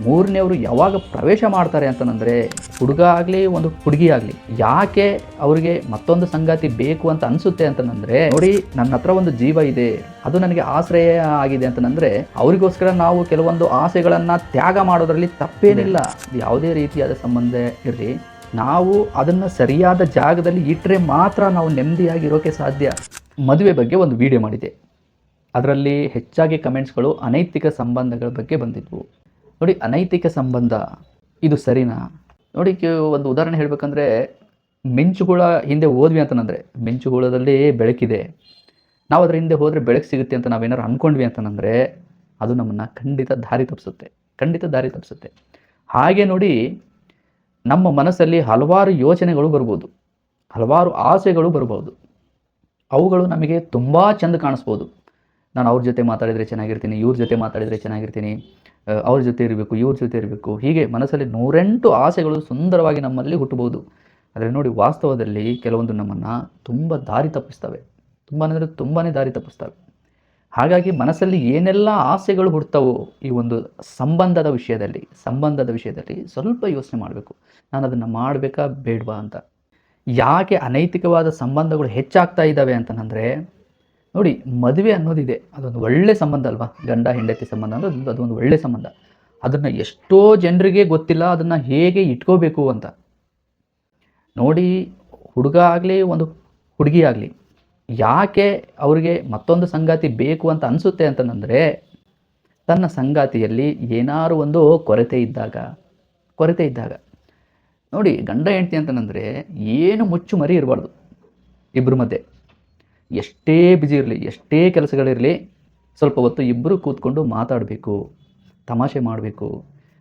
ಮೂರನೇವರು ಯಾವಾಗ ಪ್ರವೇಶ ಮಾಡ್ತಾರೆ ಅಂತಂದರೆ ಹುಡುಗ ಆಗಲಿ ಒಂದು ಹುಡುಗಿ ಆಗಲಿ ಯಾಕೆ ಅವರಿಗೆ ಮತ್ತೊಂದು ಸಂಗಾತಿ ಬೇಕು ಅಂತ ಅನಿಸುತ್ತೆ ಅಂತಂದರೆ ನೋಡಿ ನನ್ನ ಹತ್ರ ಒಂದು ಜೀವ ಇದೆ, ಅದು ನನಗೆ ಆಶ್ರಯ ಆಗಿದೆ ಅಂತಂದರೆ ಅವರಿಗೋಸ್ಕರ ನಾವು ಕೆಲವೊಂದು ಆಸೆಗಳನ್ನು ತ್ಯಾಗ ಮಾಡೋದ್ರಲ್ಲಿ ತಪ್ಪೇನಿಲ್ಲ. ಯಾವುದೇ ರೀತಿಯಾದ ಸಂಬಂಧ ಇರಲಿ, ನಾವು ಅದನ್ನು ಸರಿಯಾದ ಜಾಗದಲ್ಲಿ ಇಟ್ಟರೆ ಮಾತ್ರ ನಾವು ನೆಮ್ಮದಿಯಾಗಿರೋಕ್ಕೆ ಸಾಧ್ಯ. ಮದುವೆ ಬಗ್ಗೆ ಒಂದು ವಿಡಿಯೋ ಮಾಡಿದೆ, ಅದರಲ್ಲಿ ಹೆಚ್ಚಾಗಿ ಕಮೆಂಟ್ಸ್ಗಳು ಅನೈತಿಕ ಸಂಬಂಧಗಳ ಬಗ್ಗೆ ಬಂದಿದ್ವು. ನೋಡಿ, ಅನೈತಿಕ ಸಂಬಂಧ ಇದು ಸರಿನಾ? ನೋಡಿ, ಒಂದು ಉದಾಹರಣೆ ಹೇಳಬೇಕಂದ್ರೆ, ಮಿಂಚುಗುಳ ಹಿಂದೆ ಹೋದ್ವಿ ಅಂತಂದರೆ ಮಿಂಚುಗುಳದಲ್ಲಿ ಬೆಳಕಿದೆ, ನಾವು ಅದರ ಹಿಂದೆ ಹೋದರೆ ಬೆಳಕು ಸಿಗುತ್ತೆ ಅಂತ ನಾವೇನಾದ್ರು ಅಂದ್ಕೊಂಡ್ವಿ ಅಂತಂದರೆ ಅದು ನಮ್ಮನ್ನು ಖಂಡಿತ ದಾರಿ ತಪ್ಪಿಸುತ್ತೆ. ಹಾಗೆ ನೋಡಿ, ನಮ್ಮ ಮನಸ್ಸಲ್ಲಿ ಹಲವಾರು ಯೋಚನೆಗಳು ಬರ್ಬೋದು, ಹಲವಾರು ಆಸೆಗಳು ಬರ್ಬೋದು. ಅವುಗಳು ನಮಗೆ ತುಂಬ ಚೆಂದ ಕಾಣಿಸ್ಬೋದು. ನಾನು ಅವ್ರ ಜೊತೆ ಮಾತಾಡಿದರೆ ಚೆನ್ನಾಗಿರ್ತೀನಿ, ಇವ್ರ ಜೊತೆ ಮಾತಾಡಿದರೆ ಚೆನ್ನಾಗಿರ್ತೀನಿ, ಅವ್ರ ಜೊತೆ ಇರಬೇಕು, ಇವ್ರ ಜೊತೆ ಇರಬೇಕು, ಹೀಗೆ ಮನಸ್ಸಲ್ಲಿ 108 ಆಸೆಗಳು ಸುಂದರವಾಗಿ ನಮ್ಮಲ್ಲಿ ಹುಟ್ಟಬಹುದು. ಆದರೆ ನೋಡಿ, ವಾಸ್ತವದಲ್ಲಿ ಕೆಲವೊಂದು ನಮ್ಮನ್ನು ತುಂಬ ದಾರಿ ತಪ್ಪಿಸ್ತವೆ, ತುಂಬಾ ದಾರಿ ತಪ್ಪಿಸ್ತವೆ. ಹಾಗಾಗಿ ಮನಸ್ಸಲ್ಲಿ ಏನೆಲ್ಲ ಆಸೆಗಳು ಹುಡ್ತಾವೋ ಈ ಒಂದು ಸಂಬಂಧದ ವಿಷಯದಲ್ಲಿ ಸ್ವಲ್ಪ ಯೋಚನೆ ಮಾಡಬೇಕು. ನಾನು ಅದನ್ನು ಮಾಡಬೇಕಾ ಬೇಡವಾ ಅಂತ. ಯಾಕೆ ಅನೈತಿಕವಾದ ಸಂಬಂಧಗಳು ಹೆಚ್ಚಾಗ್ತಾ ಇದ್ದಾವೆ ಅಂತಂದರೆ ನೋಡಿ, ಮದುವೆ ಅನ್ನೋದಿದೆ, ಅದೊಂದು ಒಳ್ಳೆಯ ಸಂಬಂಧ ಅಲ್ವಾ? ಗಂಡ ಹೆಂಡತಿ ಸಂಬಂಧ ಅನ್ನೋದು ಅದೊಂದು ಒಳ್ಳೆಯ ಸಂಬಂಧ. ಅದನ್ನು ಎಷ್ಟೋ ಜನರಿಗೆ ಗೊತ್ತಿಲ್ಲ ಅದನ್ನು ಹೇಗೆ ಇಟ್ಕೋಬೇಕು ಅಂತ. ನೋಡಿ, ಹುಡುಗ ಆಗಲಿ ಒಂದು ಹುಡುಗಿ ಆಗಲಿ ಯಾಕೆ ಅವರಿಗೆ ಮತ್ತೊಂದು ಸಂಗಾತಿ ಬೇಕು ಅಂತ ಅನಿಸುತ್ತೆ ಅಂತಂದರೆ ತನ್ನ ಸಂಗಾತಿಯಲ್ಲಿ ಏನಾರು ಒಂದು ಕೊರತೆ ಇದ್ದಾಗ ನೋಡಿ, ಗಂಡ ಹೆಂಡತಿ ಅಂತಂದರೆ ಏನು ಮುಚ್ಚು ಮರಿ ಇರಬಾರ್ದು. ಇಬ್ಬರ ಮಧ್ಯೆ ಎಷ್ಟೇ ಬ್ಯುಸಿ ಇರಲಿ, ಎಷ್ಟೇ ಕೆಲಸಗಳಿರಲಿ, ಸ್ವಲ್ಪ ಹೊತ್ತು ಇಬ್ಬರು ಕೂತ್ಕೊಂಡು ಮಾತಾಡಬೇಕು, ತಮಾಷೆ ಮಾಡಬೇಕು,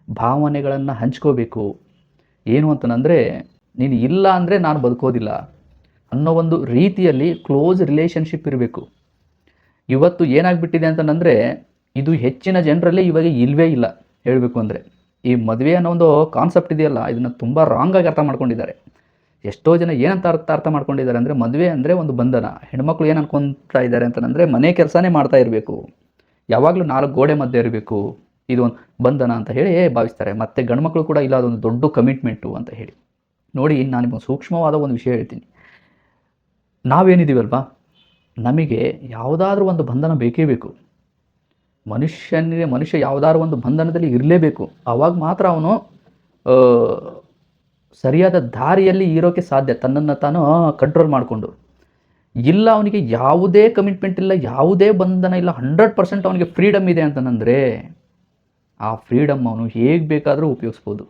ಭಾವನೆಗಳನ್ನು ಹಂಚ್ಕೋಬೇಕು. ಏನು ಅಂತಂದರೆ, ನೀನು ಇಲ್ಲ ಅಂದರೆ ನಾನು ಬದುಕೋದಿಲ್ಲ ಅನ್ನೋ ಒಂದು ರೀತಿಯಲ್ಲಿ ಕ್ಲೋಸ್ ರಿಲೇಷನ್ಶಿಪ್ ಇರಬೇಕು. ಇವತ್ತು ಏನಾಗ್ಬಿಟ್ಟಿದೆ ಅಂತಂದರೆ, ಇದು ಹೆಚ್ಚಿನ ಜನರಲ್ಲಿ ಇವಾಗ ಇಲ್ಲವೇ ಇಲ್ಲ. ಹೇಳಬೇಕು ಅಂದರೆ ಈ ಮದುವೆ ಅನ್ನೋ ಒಂದು ಕಾನ್ಸೆಪ್ಟ್ ಇದೆಯಲ್ಲ, ಇದನ್ನು ತುಂಬ ರಾಂಗಾಗಿ ಅರ್ಥ ಮಾಡ್ಕೊಂಡಿದ್ದಾರೆ. ಎಷ್ಟೋ ಜನ ಏನಂತ ಅರ್ಥ ಮಾಡ್ಕೊಂಡಿದ್ದಾರೆ ಅಂದರೆ, ಮದುವೆ ಅಂದರೆ ಒಂದು ಬಂಧನ. ಹೆಣ್ಮಕ್ಳು ಏನು ಅನ್ಕೊತಾ ಇದ್ದಾರೆ ಅಂತಂದರೆ, ಮನೆ ಕೆಲಸನೇ ಮಾಡ್ತಾ ಇರಬೇಕು, ಯಾವಾಗಲೂ 4 ಗೋಡೆ ಮಧ್ಯೆ ಇರಬೇಕು, ಇದು ಒಂದು ಬಂಧನ ಅಂತ ಹೇಳಿ ಭಾವಿಸ್ತಾರೆ. ಮತ್ತು ಗಂಡ್ಮಕ್ಳು ಕೂಡ ಇಲ್ಲ, ಅದೊಂದು ದೊಡ್ಡ ಕಮಿಟ್ಮೆಂಟು ಅಂತ ಹೇಳಿ. ನೋಡಿ, ನಾನು ನಿಮಗೆ ಸೂಕ್ಷ್ಮವಾದ ಒಂದು ವಿಷಯ ಹೇಳ್ತೀನಿ. ನಾವೇನಿದ್ದೀವಲ್ವಾ, ನಮಗೆ ಯಾವುದಾದ್ರೂ ಒಂದು ಬಂಧನ ಬೇಕೇ ಬೇಕು. ಮನುಷ್ಯ ಯಾವುದಾದ್ರೂ ಒಂದು ಬಂಧನದಲ್ಲಿ ಇರಲೇಬೇಕು. ಆವಾಗ ಮಾತ್ರ ಅವನು ಸರಿಯಾದ ದಾರಿಯಲ್ಲಿ ಇರೋಕ್ಕೆ ಸಾಧ್ಯ, ತನ್ನನ್ನು ತಾನು ಕಂಟ್ರೋಲ್ ಮಾಡಿಕೊಂಡು. ಇಲ್ಲ, ಅವನಿಗೆ ಯಾವುದೇ ಕಮಿಟ್ಮೆಂಟ್ ಇಲ್ಲ, ಯಾವುದೇ ಬಂಧನ ಇಲ್ಲ, 100% ಅವನಿಗೆ ಫ್ರೀಡಮ್ ಇದೆ ಅಂತಂದರೆ ಆ ಫ್ರೀಡಮ್ ಅವನು ಹೇಗೆ ಬೇಕಾದರೂ ಉಪಯೋಗಿಸ್ಬೋದು.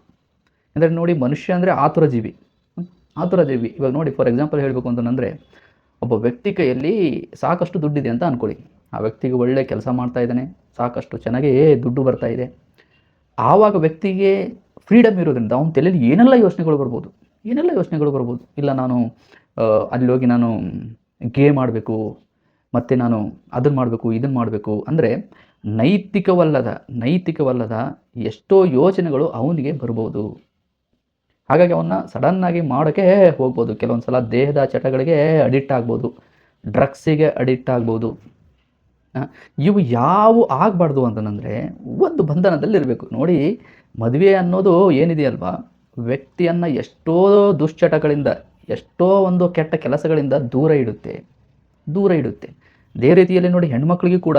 ಅಂದರೆ ನೋಡಿ, ಮನುಷ್ಯ ಅಂದರೆ ಆತುರ ಜೀವಿ. ಇವಾಗ ನೋಡಿ, ಫಾರ್ ಎಕ್ಸಾಂಪಲ್ ಹೇಳಬೇಕು ಅಂತಂದರೆ, ಒಬ್ಬ ವ್ಯಕ್ತಿ ಕೈಯಲ್ಲಿ ಸಾಕಷ್ಟು ದುಡ್ಡಿದೆ ಅಂತ ಅಂದ್ಕೊಳ್ಳಿ. ಆ ವ್ಯಕ್ತಿಗೆ ಒಳ್ಳೆ ಕೆಲಸ ಮಾಡ್ತಾ ಇದ್ದಾನೆ, ಸಾಕಷ್ಟು ಚೆನ್ನಾಗಿ ದುಡ್ಡು ಬರ್ತಾ ಇದೆ. ಆವಾಗ ವ್ಯಕ್ತಿಗೆ ಫ್ರೀಡಮ್ ಇರೋದ್ರಿಂದ ಅವನ ತಲೆಯಲ್ಲಿ ಏನೆಲ್ಲ ಯೋಚನೆಗಳು ಬರ್ಬೋದು. ಇಲ್ಲ, ನಾನು ಅಲ್ಲಿ ಹೋಗಿ ನಾನು ಗೇಮ್ ಮಾಡಬೇಕು, ಮತ್ತು ನಾನು ಅದನ್ನು ಮಾಡಬೇಕು, ಇದನ್ನು ಮಾಡಬೇಕು ಅಂದರೆ ನೈತಿಕವಲ್ಲದ ಎಷ್ಟೋ ಯೋಚನೆಗಳು ಅವನಿಗೆ ಬರ್ಬೋದು. ಹಾಗಾಗಿ ಅವನ್ನ ಸಡನ್ನಾಗಿ ಮಾಡೋಕ್ಕೆ ಹೋಗ್ಬೋದು. ಕೆಲವೊಂದು ಸಲ ದೇಹದ ಚಟಗಳಿಗೆ ಅಡಿಕ್ಟ್ ಆಗ್ಬೋದು, ಡ್ರಗ್ಸಿಗೆ ಅಡಿಕ್ಟ್ ಆಗ್ಬೋದು. ಇವು ಯಾವ ಆಗಬಾರ್ದು ಅಂತಂದರೆ ಒಂದು ಬಂಧನದಲ್ಲಿರಬೇಕು. ನೋಡಿ, ಮದುವೆ ಅನ್ನೋದು ಏನಿದೆಯಲ್ವಾ, ವ್ಯಕ್ತಿಯನ್ನು ಎಷ್ಟೋ ದುಶ್ಚಟಗಳಿಂದ, ಎಷ್ಟೋ ಒಂದು ಕೆಟ್ಟ ಕೆಲಸಗಳಿಂದ ದೂರ ಇಡುತ್ತೆ. ಅದೇ ರೀತಿಯಲ್ಲಿ ನೋಡಿ, ಹೆಣ್ಮಕ್ಳಿಗೆ ಕೂಡ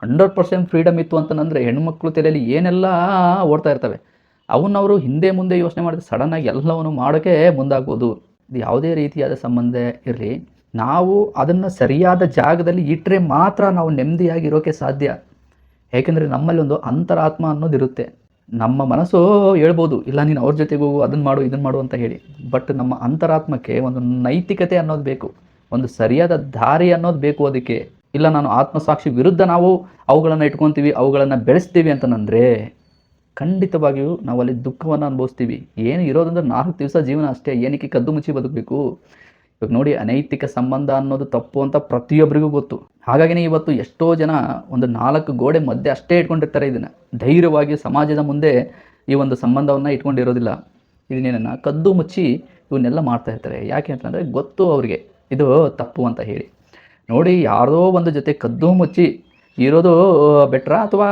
100% ಫ್ರೀಡಮ್ ಇತ್ತು ಅಂತಂದರೆ ಹೆಣ್ಮಕ್ಳು ತಲೆಯಲ್ಲಿ ಏನೆಲ್ಲ ಓಡ್ತಾ ಇರ್ತವೆ, ಅವನ್ನವರು ಹಿಂದೆ ಮುಂದೆ ಯೋಚನೆ ಮಾಡಿದ್ರೆ ಸಡನ್ನಾಗಿ ಎಲ್ಲವನ್ನು ಮಾಡೋಕ್ಕೆ ಮುಂದಾಗ್ಬೋದು. ಇದು ಯಾವುದೇ ರೀತಿಯಾದ ಸಂಬಂಧ ಇರಲಿ, ನಾವು ಅದನ್ನು ಸರಿಯಾದ ಜಾಗದಲ್ಲಿ ಇಟ್ಟರೆ ಮಾತ್ರ ನಾವು ನೆಮ್ಮದಿಯಾಗಿರೋಕ್ಕೆ ಸಾಧ್ಯ. ಏಕೆಂದರೆ ನಮ್ಮಲ್ಲಿ ಒಂದು ಅಂತರಾತ್ಮ ಅನ್ನೋದಿರುತ್ತೆ. ನಮ್ಮ ಮನಸ್ಸು ಹೇಳ್ಬೋದು, ಇಲ್ಲ ನೀನು ಅವ್ರ ಜೊತೆಗೂ ಅದನ್ನು ಮಾಡು, ಇದನ್ನು ಮಾಡು ಅಂತ ಹೇಳಿ. ಬಟ್ ನಮ್ಮ ಅಂತರಾತ್ಮಕ್ಕೆ ಒಂದು ನೈತಿಕತೆ ಅನ್ನೋದು ಬೇಕು, ಒಂದು ಸರಿಯಾದ ದಾರಿ ಅನ್ನೋದು ಬೇಕು ಅದಕ್ಕೆ. ಇಲ್ಲ, ನಾನು ಆತ್ಮಸಾಕ್ಷಿ ವಿರುದ್ಧ ನಾವು ಅವುಗಳನ್ನು ಇಟ್ಕೊತೀವಿ, ಅವುಗಳನ್ನು ಬೆಳೆಸ್ತೀವಿ ಅಂತಂದರೆ ಖಂಡಿತವಾಗಿಯೂ ನಾವಲ್ಲಿ ದುಃಖವನ್ನು ಅನುಭವಿಸ್ತೀವಿ. ಏನು ಇರೋದಂದ್ರೆ 4 ದಿವಸ ಜೀವನ ಅಷ್ಟೇ, ಏನಕ್ಕೆ ಕದ್ದು ಮುಚ್ಚಿ ಬದುಕಬೇಕು? ಇವಾಗ ನೋಡಿ, ಅನೈತಿಕ ಸಂಬಂಧ ಅನ್ನೋದು ತಪ್ಪು ಅಂತ ಪ್ರತಿಯೊಬ್ಬರಿಗೂ ಗೊತ್ತು. ಹಾಗಾಗಿನೇ ಇವತ್ತು ಎಷ್ಟೋ ಜನ ಒಂದು 4 ಗೋಡೆ ಮಧ್ಯೆ ಅಷ್ಟೇ ಇಟ್ಕೊಂಡಿರ್ತಾರೆ. ಇದನ್ನು ಧೈರ್ಯವಾಗಿ ಸಮಾಜದ ಮುಂದೆ ಈ ಒಂದು ಸಂಬಂಧವನ್ನು ಇಟ್ಕೊಂಡಿರೋದಿಲ್ಲ. ಇದನ್ನೇನನ್ನು ಕದ್ದು ಮುಚ್ಚಿ ಇವನ್ನೆಲ್ಲ ಮಾಡ್ತಾ ಇರ್ತಾರೆ. ಯಾಕೆ ಅಂತಂದರೆ ಗೊತ್ತು ಅವರಿಗೆ ಇದು ತಪ್ಪು ಅಂತ ಹೇಳಿ. ನೋಡಿ, ಯಾರೋ ಒಂದು ಜೊತೆ ಕದ್ದು ಮುಚ್ಚಿ ಇರೋದು ಬೆಟ್ರಾ ಅಥವಾ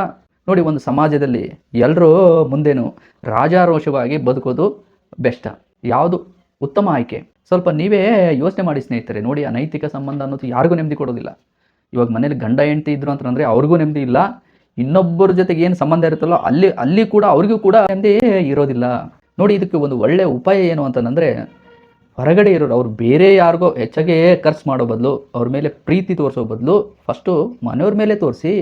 ನೋಡಿ, ಒಂದು ಸಮಾಜದಲ್ಲಿ ಎಲ್ಲರೂ ಮುಂದೇನು ರಾಜಾರೋಷವಾಗಿ ಬದುಕೋದು ಬೆಸ್ಟ್. ಯಾವುದು ಉತ್ತಮ ಆಯ್ಕೆ? ಸ್ವಲ್ಪ ನೀವೇ ಯೋಚನೆ ಮಾಡಿ ಸ್ನೇಹಿತರೆ. ನೋಡಿ, ಅನೈತಿಕ ಸಂಬಂಧ ಅನ್ನೋದು ಯಾರಿಗೂ ನೆಮ್ಮದಿ ಕೊಡೋದಿಲ್ಲ. ಇವಾಗ ಮನೇಲಿ ಗಂಡ ಹೆಂಡತಿ ಇದ್ರು ಅಂತಂದರೆ ಅವ್ರಿಗೂ ನೆಮ್ಮದಿ ಇಲ್ಲ. ಇನ್ನೊಬ್ಬರ ಜೊತೆಗೆ ಏನು ಸಂಬಂಧ ಇರುತ್ತಲ್ಲೋ ಅಲ್ಲಿ ಕೂಡ ಅವ್ರಿಗೂ ಕೂಡ ನೆಮ್ಮದಿ ಇರೋದಿಲ್ಲ. ನೋಡಿ, ಇದಕ್ಕೆ ಒಂದು ಒಳ್ಳೆಯ ಉಪಾಯ ಏನು ಅಂತಂದರೆ, ಹೊರಗಡೆ ಇರೋರು ಅವ್ರು ಬೇರೆ ಯಾರಿಗೋ ಹೆಚ್ಚಾಗೆ ಖರ್ಚು ಮಾಡೋ ಬದಲು, ಅವ್ರ ಮೇಲೆ ಪ್ರೀತಿ ತೋರಿಸೋ ಬದಲು ಫಸ್ಟು ಮನೆಯವ್ರ ಮೇಲೆ ತೋರಿಸಿ,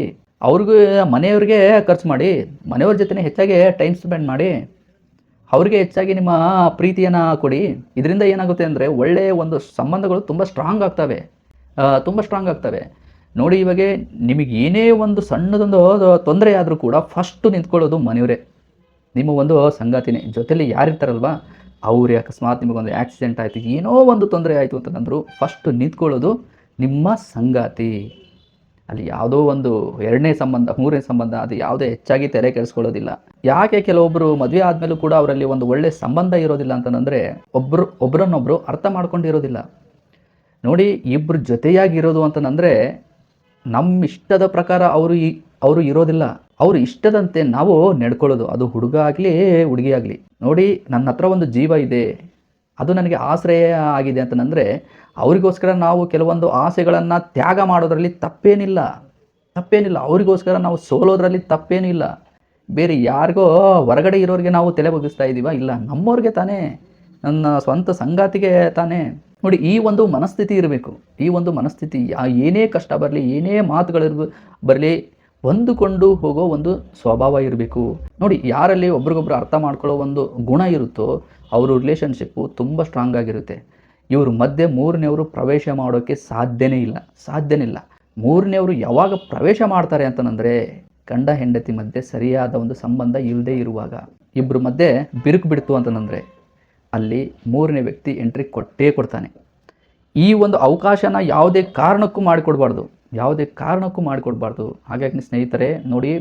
ಅವ್ರಿಗೂ ಮನೆಯವ್ರಿಗೆ ಖರ್ಚು ಮಾಡಿ, ಮನೆಯವ್ರ ಜೊತೆ ಹೆಚ್ಚಾಗಿ ಟೈಮ್ ಸ್ಪೆಂಡ್ ಮಾಡಿ, ಅವ್ರಿಗೆ ಹೆಚ್ಚಾಗಿ ನಿಮ್ಮ ಪ್ರೀತಿಯನ್ನು ಕೊಡಿ. ಇದರಿಂದ ಏನಾಗುತ್ತೆ ಅಂದರೆ ಒಳ್ಳೆಯ ಒಂದು ಸಂಬಂಧಗಳು ತುಂಬ ಸ್ಟ್ರಾಂಗ್ ಆಗ್ತವೆ. ನೋಡಿ, ಇವಾಗ ನಿಮಗೆ ಏನೇ ಒಂದು ಸಣ್ಣದೊಂದು ತೊಂದರೆ ಆದರೂ ಕೂಡ ಫಸ್ಟು ನಿಂತ್ಕೊಳ್ಳೋದು ಮನೆಯವರೇ, ನಿಮ್ಮ ಒಂದು ಸಂಗಾತಿನೇ. ಜೊತೆಲಿ ಯಾರಿರ್ತಾರಲ್ವ ಅವರೇ. ಅಕಸ್ಮಾತ್ ನಿಮಗೊಂದು ಆಕ್ಸಿಡೆಂಟ್ ಆಯಿತು, ಏನೋ ಒಂದು ತೊಂದರೆ ಆಯಿತು ಅಂತಂದ್ರು ಫಸ್ಟು ನಿಂತ್ಕೊಳ್ಳೋದು ನಿಮ್ಮ ಸಂಗಾತಿ. ಅಲ್ಲಿ ಯಾವುದೋ ಒಂದು 2ನೇ ಸಂಬಂಧ 3ನೇ ಸಂಬಂಧ ಅದು ಯಾವುದೇ ಹೆಚ್ಚಾಗಿ ತಲೆ ಕೆಡಿಸ್ಕೊಳ್ಳೋದಿಲ್ಲ. ಯಾಕೆ ಕೆಲವೊಬ್ಬರು ಮದುವೆ ಆದಮೇಲೂ ಕೂಡ ಅವರಲ್ಲಿ ಒಂದು ಒಳ್ಳೆಯ ಸಂಬಂಧ ಇರೋದಿಲ್ಲ ಅಂತಂದರೆ ಒಬ್ಬರನ್ನೊಬ್ಬರು ಅರ್ಥ ಮಾಡ್ಕೊಂಡಿರೋದಿಲ್ಲ. ನೋಡಿ, ಇಬ್ಬರು ಜೊತೆಯಾಗಿರೋದು ಅಂತಂದರೆ ನಮ್ಮ ಇಷ್ಟದ ಪ್ರಕಾರ ಅವರು ಇರೋದಿಲ್ಲ. ಅವರು ಇಷ್ಟದಂತೆ ನಾವು ನಡ್ಕೊಳ್ಳೋದು. ಅದು ಹುಡುಗ ಆಗಲಿ ಹುಡುಗಿ ಆಗಲಿ. ನೋಡಿ, ನನ್ನ ಹತ್ರ ಒಂದು ಜೀವ ಇದೆ, ಅದು ನನಗೆ ಆಶ್ರಯ ಆಗಿದೆ ಅಂತಂದರೆ ಅವರಿಗೋಸ್ಕರ ನಾವು ಕೆಲವೊಂದು ಆಸೆಗಳನ್ನು ತ್ಯಾಗ ಮಾಡೋದ್ರಲ್ಲಿ ತಪ್ಪೇನಿಲ್ಲ. ಅವರಿಗೋಸ್ಕರ ನಾವು ಸೋಲೋದ್ರಲ್ಲಿ ತಪ್ಪೇನಿಲ್ಲ. ಬೇರೆ ಯಾರಿಗೋ ಹೊರಗಡೆ ಇರೋರಿಗೆ ನಾವು ತಲೆ ಬಗ್ಗಿಸ್ತಾ ಇದ್ದೀವ? ಇಲ್ಲ, ನಮ್ಮವ್ರಿಗೆ ತಾನೇ, ನನ್ನ ಸ್ವಂತ ಸಂಗಾತಿಗೆ ತಾನೇ. ನೋಡಿ, ಈ ಒಂದು ಮನಸ್ಥಿತಿ ಇರಬೇಕು. ಈ ಒಂದು ಮನಸ್ಥಿತಿ ಏನೇ ಕಷ್ಟ ಬರಲಿ, ಏನೇ ಬರಲಿ, ಹೊಂದಿಕೊಂಡು ಹೋಗೋ ಒಂದು ಸ್ವಭಾವ ಇರಬೇಕು. ನೋಡಿ, ಯಾರಲ್ಲಿ ಒಬ್ರಿಗೊಬ್ರು ಅರ್ಥ ಮಾಡ್ಕೊಳ್ಳೋ ಒಂದು ಗುಣ ಇರುತ್ತೋ ಅವರು ರಿಲೇಷನ್ಶಿಪ್ಪು ತುಂಬ ಸ್ಟ್ರಾಂಗ್ ಆಗಿರುತ್ತೆ. ಇವರು ಮಧ್ಯೆ 3ನೇವರು ಪ್ರವೇಶ ಮಾಡೋಕ್ಕೆ ಸಾಧ್ಯನೇ ಇಲ್ಲ. 3ನೇವರು ಯಾವಾಗ ಪ್ರವೇಶ ಮಾಡ್ತಾರೆ ಅಂತಂದರೆ ಗಂಡ ಹೆಂಡತಿ ಮಧ್ಯೆ ಸರಿಯಾದ ಒಂದು ಸಂಬಂಧ ಇಲ್ಲದೆ ಇರುವಾಗ, ಇಬ್ಬರು ಮಧ್ಯೆ ಬಿರುಕು ಬಿಡ್ತು ಅಂತಂದರೆ ಅಲ್ಲಿ 3ನೇ ವ್ಯಕ್ತಿ ಎಂಟ್ರಿ ಕೊಡ್ತಾನೆ. ಈ ಒಂದು ಅವಕಾಶನ ಯಾವುದೇ ಕಾರಣಕ್ಕೂ ಮಾಡಿಕೊಡ್ಬಾರ್ದು. ಹಾಗಾಗಿ ಸ್ನೇಹಿತರೆ, ನೋಡಿ,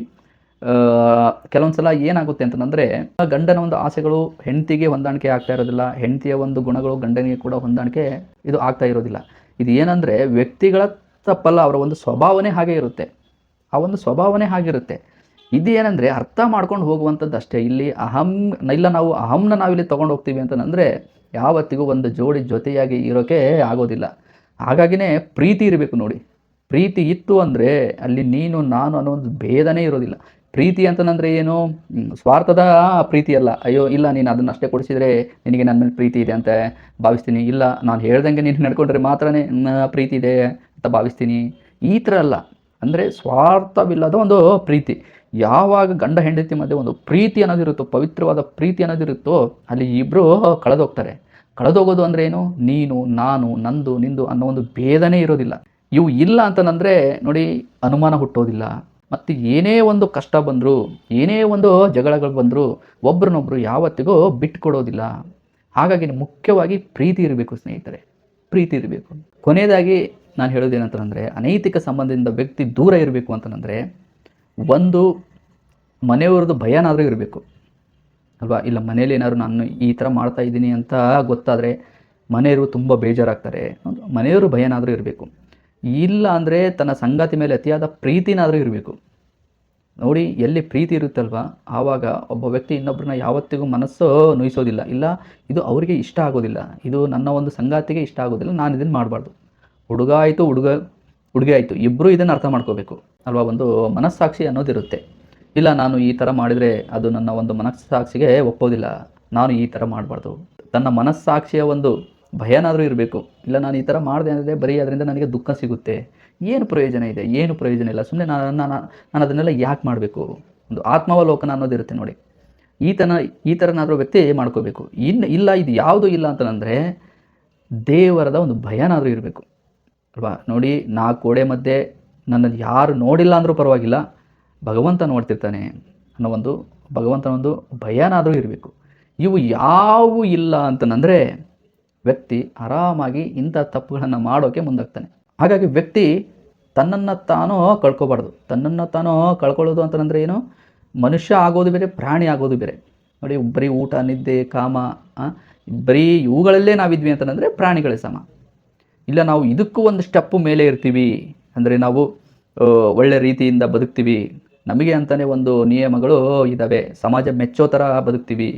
ಕೆಲವೊಂದು ಸಲ ಏನಾಗುತ್ತೆ ಅಂತಂದರೆ ಗಂಡನ ಒಂದು ಆಸೆಗಳು ಹೆಂಡತಿಗೆ ಹೊಂದಾಣಿಕೆ ಆಗ್ತಾ ಇರೋದಿಲ್ಲ, ಹೆಂಡತಿಯ ಒಂದು ಗುಣಗಳು ಗಂಡನಿಗೆ ಕೂಡ ಹೊಂದಾಣಿಕೆ ಇದು ಆಗ್ತಾ ಇರೋದಿಲ್ಲ. ಇದು ಏನಂದರೆ ವ್ಯಕ್ತಿಗಳ ತಪ್ಪಲ್ಲ, ಅವರ ಒಂದು ಸ್ವಭಾವನೆ ಹಾಗೆ ಇರುತ್ತೆ. ಆ ಒಂದು ಸ್ವಭಾವನೆ ಹಾಗಿರುತ್ತೆ. ಇದು ಏನಂದರೆ ಅರ್ಥ ಮಾಡ್ಕೊಂಡು ಹೋಗುವಂಥದ್ದು ಅಷ್ಟೇ. ಇಲ್ಲಿ ನಾವು ಅಹಂನ ನಾವಿಲ್ಲಿ ತೊಗೊಂಡು ಹೋಗ್ತೀವಿ ಅಂತಂದರೆ ಯಾವತ್ತಿಗೂ ಒಂದು ಜೊತೆಯಾಗಿ ಇರೋಕ್ಕೆ ಆಗೋದಿಲ್ಲ. ಹಾಗಾಗಿನೇ ಪ್ರೀತಿ ಇರಬೇಕು. ನೋಡಿ, ಪ್ರೀತಿ ಇತ್ತು ಅಂದರೆ ಅಲ್ಲಿ ನೀನು ನಾನು ಅನ್ನೋ ಒಂದು ಭೇದನೇ ಇರೋದಿಲ್ಲ. ಪ್ರೀತಿ ಅಂತಂದರೆ ಏನು? ಸ್ವಾರ್ಥದ ಪ್ರೀತಿ ಅಲ್ಲ. ಅಯ್ಯೋ ಇಲ್ಲ, ನೀನು ಅದನ್ನು ಅಷ್ಟೇ ಕೊಡಿಸಿದರೆ ನಿನಗೆ ನನ್ನ ಮೇಲೆ ಪ್ರೀತಿ ಇದೆ ಅಂತ ಭಾವಿಸ್ತೀನಿ, ಇಲ್ಲ ನಾನು ಹೇಳ್ದಂಗೆ ನೀನು ನಡ್ಕೊಂಡ್ರೆ ಮಾತ್ರನೇ ಪ್ರೀತಿ ಇದೆ ಅಂತ ಭಾವಿಸ್ತೀನಿ, ಈ ಥರ ಅಲ್ಲ. ಅಂದರೆ ಸ್ವಾರ್ಥವಿಲ್ಲದ ಒಂದು ಪ್ರೀತಿ. ಯಾವಾಗ ಗಂಡ ಹೆಂಡತಿ ಮಧ್ಯೆ ಒಂದು ಪ್ರೀತಿ ಅನ್ನೋದಿರುತ್ತೋ, ಪವಿತ್ರವಾದ ಪ್ರೀತಿ ಅನ್ನೋದಿರುತ್ತೋ, ಅಲ್ಲಿ ಇಬ್ಬರು ಕಳೆದೋಗೋದು ಅಂದರೆ ಏನು? ನೀನು ನಾನು, ನಂದು ನಿಂದು ಅನ್ನೋ ಒಂದು ಭೇದನೇ ಇರೋದಿಲ್ಲ. ಇವು ಇಲ್ಲ ಅಂತಂದರೆ ನೋಡಿ, ಅನುಮಾನ ಹುಟ್ಟೋದಿಲ್ಲ. ಮತ್ತು ಏನೇ ಒಂದು ಕಷ್ಟ ಬಂದರೂ, ಏನೇ ಒಂದು ಜಗಳಗಳು ಬಂದರೂ ಒಬ್ರನ್ನೊಬ್ಬರು ಯಾವತ್ತಿಗೂ ಬಿಟ್ಟುಕೊಡೋದಿಲ್ಲ. ಹಾಗಾಗಿ ಮುಖ್ಯವಾಗಿ ಪ್ರೀತಿ ಇರಬೇಕು ಸ್ನೇಹಿತರೆ, ಪ್ರೀತಿ ಇರಬೇಕು. ಕೊನೆಯದಾಗಿ ನಾನು ಹೇಳೋದೇನಂತಂದರೆ, ಅನೈತಿಕ ಸಂಬಂಧದಿಂದ ವ್ಯಕ್ತಿ ದೂರ ಇರಬೇಕು ಅಂತಂದರೆ ಒಂದು ಮನೆಯವ್ರದ್ದು ಭಯನಾದರೂ ಇರಬೇಕು ಅಲ್ವಾ? ಇಲ್ಲ, ಮನೇಲಿ ಏನಾದ್ರು ನಾನು ಈ ಥರ ಮಾಡ್ತಾ ಇದ್ದೀನಿ ಅಂತ ಗೊತ್ತಾದರೆ ಮನೆಯವರು ತುಂಬ ಬೇಜಾರಾಗ್ತಾರೆ. ಮನೆಯವರು ಭಯನಾದರೂ ಇರಬೇಕು. ಇಲ್ಲ ಅಂದರೆ ತನ್ನ ಸಂಗಾತಿ ಮೇಲೆ ಅತಿಯಾದ ಪ್ರೀತಿನಾದರೂ ಇರಬೇಕು. ನೋಡಿ, ಎಲ್ಲಿ ಪ್ರೀತಿ ಇರುತ್ತಲ್ವ ಆವಾಗ ಒಬ್ಬ ವ್ಯಕ್ತಿ ಇನ್ನೊಬ್ಬರನ್ನ ಯಾವತ್ತಿಗೂ ಮನಸ್ಸು ನೋಯಿಸೋದಿಲ್ಲ. ಇಲ್ಲ, ಇದು ಅವರಿಗೆ ಇಷ್ಟ ಆಗೋದಿಲ್ಲ, ಇದು ನನ್ನ ಒಂದು ಸಂಗಾತಿಗೆ ಇಷ್ಟ ಆಗೋದಿಲ್ಲ, ನಾನು ಇದನ್ನು ಮಾಡಬಾರ್ದು. ಹುಡುಗ ಆಯಿತು ಹುಡುಗಿ ಆಯಿತು, ಇಬ್ಬರು ಇದನ್ನು ಅರ್ಥ ಮಾಡ್ಕೋಬೇಕು ಅಲ್ವಾ? ಒಂದು ಮನಸ್ಸಾಕ್ಷಿ ಅನ್ನೋದಿರುತ್ತೆ. ಇಲ್ಲ, ನಾನು ಈ ಥರ ಮಾಡಿದರೆ ಅದು ನನ್ನ ಒಂದು ಮನಸ್ಸಾಕ್ಷಿಗೆ ಒಪ್ಪೋದಿಲ್ಲ, ನಾನು ಈ ಥರ ಮಾಡಬಾರ್ದು. ತನ್ನ ಮನಸ್ಸಾಕ್ಷಿಯ ಒಂದು ಭಯನಾದರೂ ಇರಬೇಕು. ಇಲ್ಲ, ನಾನು ಈ ಥರ ಮಾಡಿದೆ ಅಂದರೆ ಬರೀ ಅದರಿಂದ ನನಗೆ ದುಃಖ ಸಿಗುತ್ತೆ, ಏನು ಪ್ರಯೋಜನ ಇದೆ? ಏನು ಪ್ರಯೋಜನ ಇಲ್ಲ, ಸುಮ್ಮನೆ ನಾನು ಅದನ್ನೆಲ್ಲ ಯಾಕೆ ಮಾಡಬೇಕು? ಒಂದು ಆತ್ಮಾವಲೋಕನ ಅನ್ನೋದಿರುತ್ತೆ ನೋಡಿ. ಈ ಥರನಾದರೂ ವ್ಯಕ್ತಿ ಮಾಡ್ಕೋಬೇಕು. ಇಲ್ಲ, ಇದು ಯಾವುದೂ ಇಲ್ಲ ಅಂತಂದರೆ ದೇವರದ ಒಂದು ಭಯನಾದರೂ ಇರಬೇಕು ಅಲ್ವಾ? ನೋಡಿ, 4 ಗೋಡೆ ಮಧ್ಯೆ ನನ್ನನ್ನು ಯಾರು ನೋಡಿಲ್ಲ ಅಂದರೂ ಪರವಾಗಿಲ್ಲ, ಭಗವಂತ ನೋಡ್ತಿರ್ತಾನೆ ಅನ್ನೋ ಒಂದು ಭಗವಂತನ ಒಂದು ಭಯನಾದರೂ ಇರಬೇಕು. ಇವು ಯಾವೂ ಇಲ್ಲ ಅಂತಂದರೆ ವ್ಯಕ್ತಿ ಆರಾಮಾಗಿ ಇಂಥ ತಪ್ಪುಗಳನ್ನು ಮಾಡೋಕ್ಕೆ ಮುಂದಾಗ್ತಾನೆ. ಹಾಗಾಗಿ ವ್ಯಕ್ತಿ ತನ್ನನ್ನು ತಾನು ಕಳ್ಕೊಬಾರ್ದು. ತನ್ನನ್ನು ತಾನು ಕಳ್ಕೊಳ್ಳೋದು ಅಂತಂದರೆ ಏನು? ಮನುಷ್ಯ ಆಗೋದು ಬೇರೆ, ಪ್ರಾಣಿ ಆಗೋದು ಬೇರೆ. ನೋಡಿ, ಬರೀ ಊಟ, ನಿದ್ದೆ, ಕಾಮ, ಬರೀ ಇವುಗಳಲ್ಲೇ ನಾವಿದ್ವಿ ಅಂತಂದರೆ ಪ್ರಾಣಿಗಳೇ ಸಮ. ಇಲ್ಲ, ನಾವು ಇದಕ್ಕೂ ಒಂದು ಸ್ಟೆಪ್ಪು ಮೇಲೆ ಇರ್ತೀವಿ ಅಂದರೆ ನಾವು ಒಳ್ಳೆ ರೀತಿಯಿಂದ ಬದುಕ್ತೀವಿ, ನಮಗೆ ಅಂತಲೇ ಒಂದು ನಿಯಮಗಳು ಇದ್ದಾವೆ, ಸಮಾಜ ಮೆಚ್ಚೋ ಥರ ಬದುಕ್ತೀವಿ.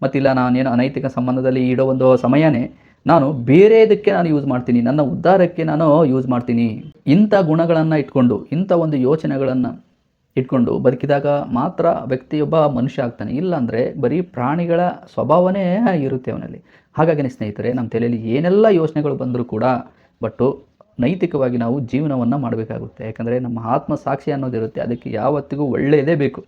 ಮತ್ತಿಲ್ಲ ನಾನೇನು ಅನೈತಿಕ ಸಂಬಂಧದಲ್ಲಿ ಇಡೋ ಒಂದು ಸಮಯನೇ ನಾನು ಬೇರೆದಕ್ಕೆ ನಾನು ಯೂಸ್ ಮಾಡ್ತೀನಿ, ನನ್ನ ಉದ್ಧಾರಕ್ಕೆ ನಾನು ಯೂಸ್ ಮಾಡ್ತೀನಿ. ಇಂಥ ಗುಣಗಳನ್ನು ಇಟ್ಕೊಂಡು, ಇಂಥ ಒಂದು ಯೋಚನೆಗಳನ್ನು ಇಟ್ಕೊಂಡು ಬದುಕಿದಾಗ ಮಾತ್ರ ವ್ಯಕ್ತಿಯೊಬ್ಬ ಮನುಷ್ಯ ಆಗ್ತಾನೆ. ಇಲ್ಲಾಂದರೆ ಬರೀ ಪ್ರಾಣಿಗಳ ಸ್ವಭಾವನೇ ಇರುತ್ತೆ ಅವನಲ್ಲಿ. ಹಾಗಾಗಿ ಸ್ನೇಹಿತರೆ, ನಮ್ಮ ತಲೆಯಲ್ಲಿ ಏನೆಲ್ಲ ಯೋಚನೆಗಳು ಬಂದರೂ ಕೂಡ ಬಟ್ಟು ನೈತಿಕವಾಗಿ ನಾವು ಜೀವನವನ್ನು ಮಾಡಬೇಕಾಗುತ್ತೆ. ಯಾಕಂದರೆ ನಮ್ಮ ಆತ್ಮ ಸಾಕ್ಷಿ ಅನ್ನೋದಿರುತ್ತೆ, ಅದಕ್ಕೆ ಯಾವತ್ತಿಗೂ ಒಳ್ಳೆಯದೇ ಬೇಕು.